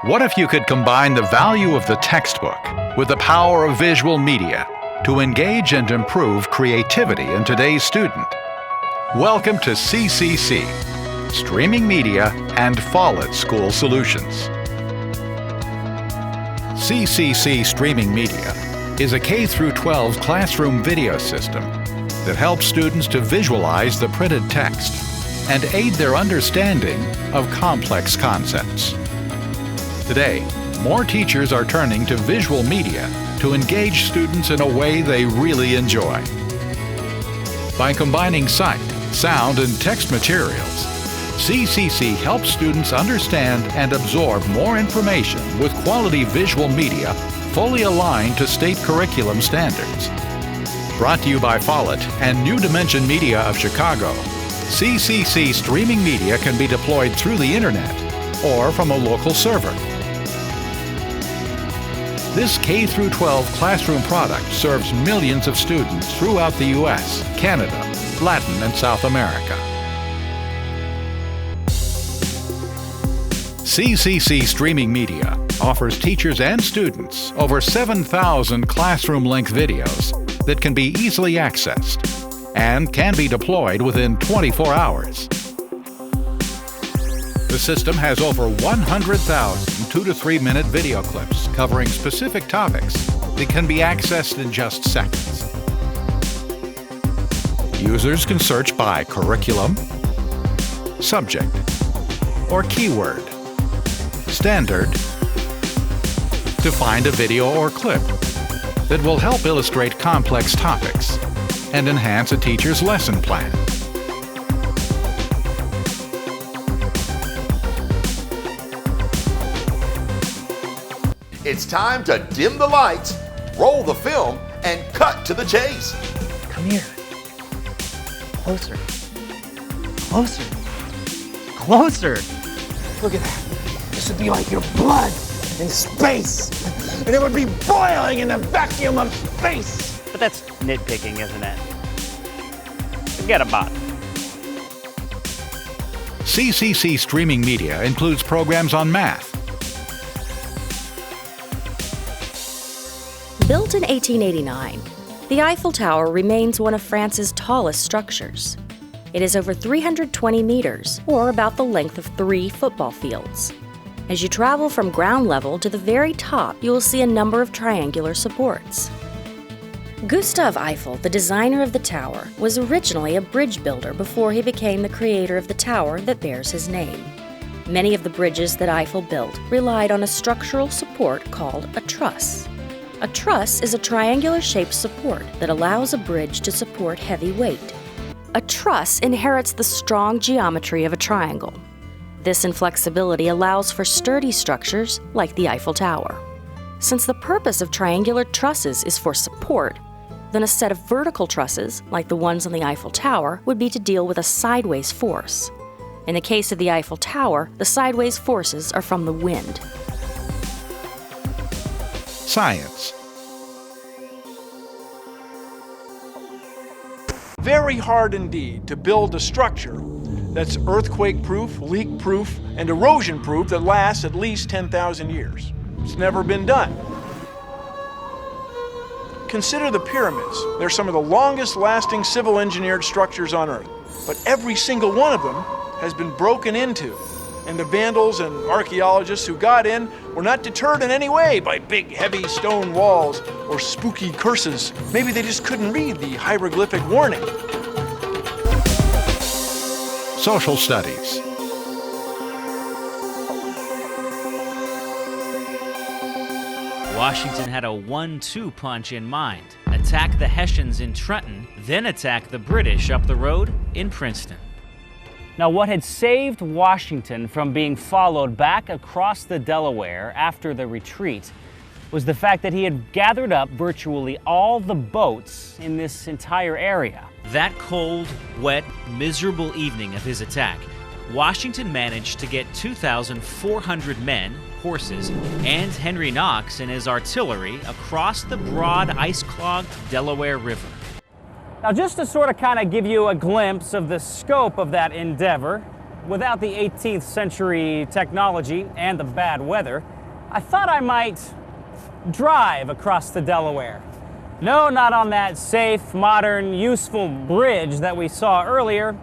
What if you could combine the value of the textbook with the power of visual media to engage and improve creativity in today's student? Welcome to CCC, Streaming Media and Follett School Solutions. CCC Streaming Media is a K-12 classroom video system that helps students to visualize the printed text and aid their understanding of complex concepts. Today, more teachers are turning to visual media to engage students in a way they really enjoy. By combining sight, sound, and text materials, CCC helps students understand and absorb more information with quality visual media fully aligned to state curriculum standards. Brought to you by Follett and New Dimension Media of Chicago, CCC streaming media can be deployed through the internet or from a local server. This K-12 classroom product serves millions of students throughout the U.S., Canada, Latin, and South America. CCC Streaming Media offers teachers and students over 7,000 classroom-length videos that can be easily accessed and can be deployed within 24 hours. The system has over 100,000 2 to 3 minute video clips covering specific topics that can be accessed in just seconds. Users can search by curriculum, subject, or keyword, standard, to find a video or clip that will help illustrate complex topics and enhance a teacher's lesson plan. It's time to dim the lights, roll the film, and cut to the chase. Come here. Closer. Closer. Closer. Look at that. This would be like your blood in space. And it would be boiling in the vacuum of space. But that's nitpicking, isn't it? Forget about it. CCC Streaming Media includes programs on math, Built in 1889, the Eiffel Tower remains one of France's tallest structures. It is over 320 meters, or about the length of 3 football fields. As you travel from ground level to the very top, you will see a number of triangular supports. Gustave Eiffel, the designer of the tower, was originally a bridge builder before he became the creator of the tower that bears his name. Many of the bridges that Eiffel built relied on a structural support called a truss. A truss is a triangular-shaped support that allows a bridge to support heavy weight. A truss inherits the strong geometry of a triangle. This inflexibility allows for sturdy structures like the Eiffel Tower. Since the purpose of triangular trusses is for support, then a set of vertical trusses, like the ones on the Eiffel Tower, would be to deal with a sideways force. In the case of the Eiffel Tower, the sideways forces are from the wind. science, Very hard indeed to build a structure that's earthquake-proof, leak-proof, and erosion-proof that lasts at least 10,000 years. It's never been done. Consider the pyramids. They're some of the longest-lasting civil engineered structures on Earth. But every single one of them has been broken into. And the vandals and archaeologists who got in were not deterred in any way by big, heavy stone walls or spooky curses. Maybe they just couldn't read the hieroglyphic warning. social studies, Washington had a 1-2 punch in mind. Attack the Hessians in Trenton, then attack the British up the road in Princeton. Now, what had saved Washington from being followed back across the Delaware after the retreat was the fact that he had gathered up virtually all the boats in this entire area. That cold, wet, miserable evening of his attack, Washington managed to get 2,400 men, horses, and Henry Knox and his artillery across the broad, ice-clogged Delaware River. Now, just to sort of kind of give you a glimpse of the scope of that endeavor, without the 18th century technology and the bad weather, I thought I might drive across the Delaware. No, not on that safe, modern, useful bridge that we saw earlier.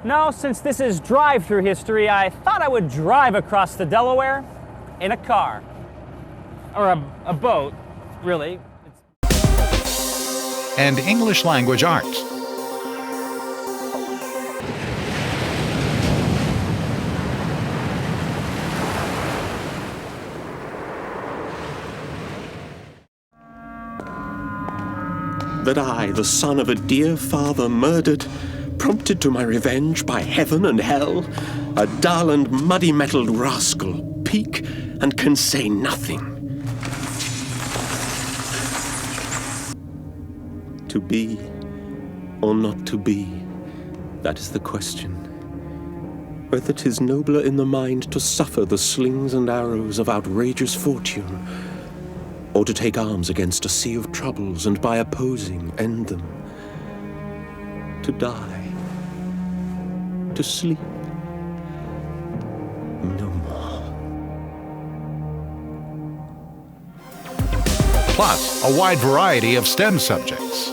No, since this is drive-through history, I thought I would drive across the Delaware in a car. Or a boat, really. And English language arts. That I, the son of a dear father murdered, prompted to my revenge by heaven and hell, a dull and muddy-mettled rascal, peak and can say nothing. To be or not to be, that is the question. Whether 'tis nobler in the mind to suffer the slings and arrows of outrageous fortune, or to take arms against a sea of troubles and by opposing end them. To die, to sleep, no more. Plus, a wide variety of STEM subjects.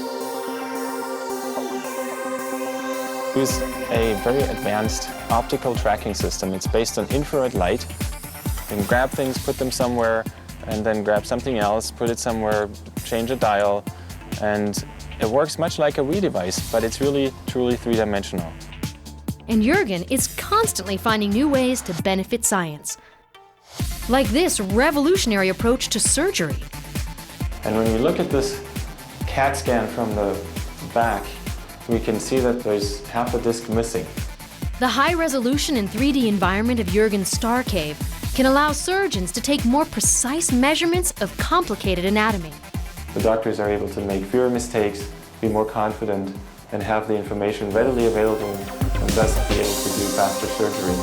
We use a very advanced optical tracking system. It's based on infrared light. You can grab things, put them somewhere, and then grab something else, put it somewhere, change a dial, and it works much like a Wii device, but it's really, truly three-dimensional. And Jürgen is constantly finding new ways to benefit science. Like this revolutionary approach to surgery. And when we look at this CAT scan from the back, we can see that there's half a disc missing. The high-resolution and 3D environment of Jürgen's star cave can allow surgeons to take more precise measurements of complicated anatomy. The doctors are able to make fewer mistakes, be more confident, and have the information readily available, and thus be able to do faster surgery.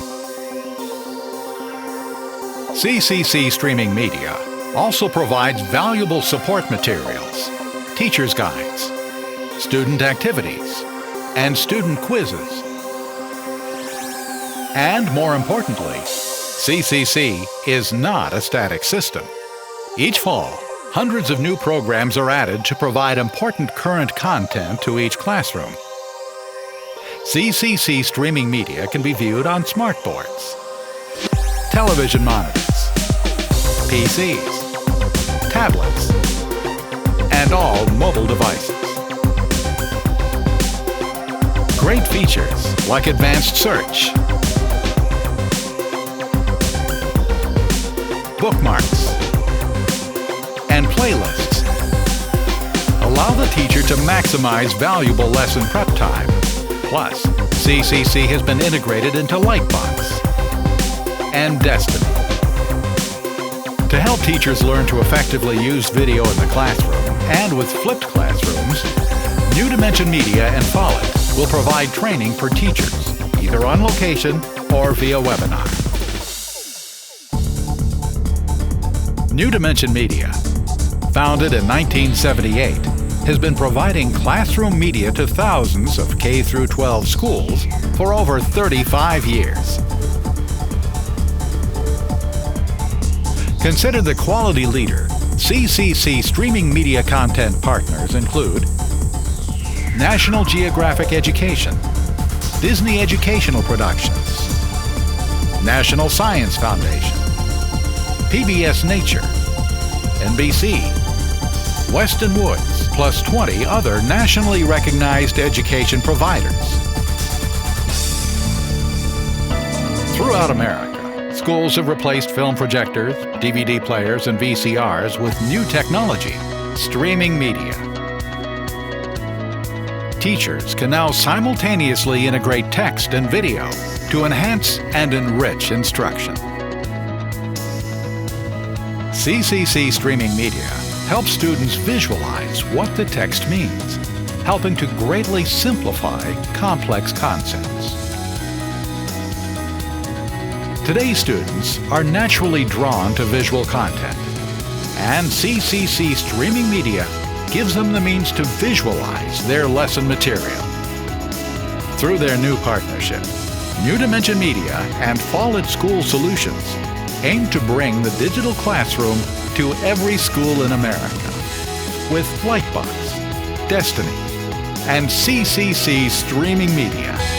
CCC Streaming Media also provides valuable support materials, teacher's guides, student activities, and student quizzes. And more importantly, CCC is not a static system. Each fall, hundreds of new programs are added to provide important current content to each classroom. CCC Streaming Media can be viewed on smartboards, television monitors, PCs, tablets, and all mobile devices. Great features like advanced search, bookmarks, and playlists allow the teacher to maximize valuable lesson prep time. Plus, CCC has been integrated into Lightbox and Destiny. To help teachers learn to effectively use video in the classroom and with flipped classrooms, New Dimension Media and Follett will provide training for teachers, either on location or via webinar. New Dimension Media, founded in 1978, has been providing classroom media to thousands of K-12 schools for over 35 years. Considered the quality leader, CCC streaming media content partners include National Geographic Education, Disney Educational Productions, National Science Foundation, PBS Nature, NBC, Weston Woods, plus 20 other nationally recognized education providers. Throughout America, schools have replaced film projectors, DVD players, and VCRs with new technology, streaming media. Teachers can now simultaneously integrate text and video to enhance and enrich instruction. CCC Streaming Media helps students visualize what the text means, helping to greatly simplify complex concepts. Today's students are naturally drawn to visual content, and CCC Streaming Media gives them the means to visualize their lesson material. Through their new partnership, New Dimension Media and Follett School Solutions aim to bring the digital classroom to every school in America with Lightbox, Destiny, and CCC Streaming Media.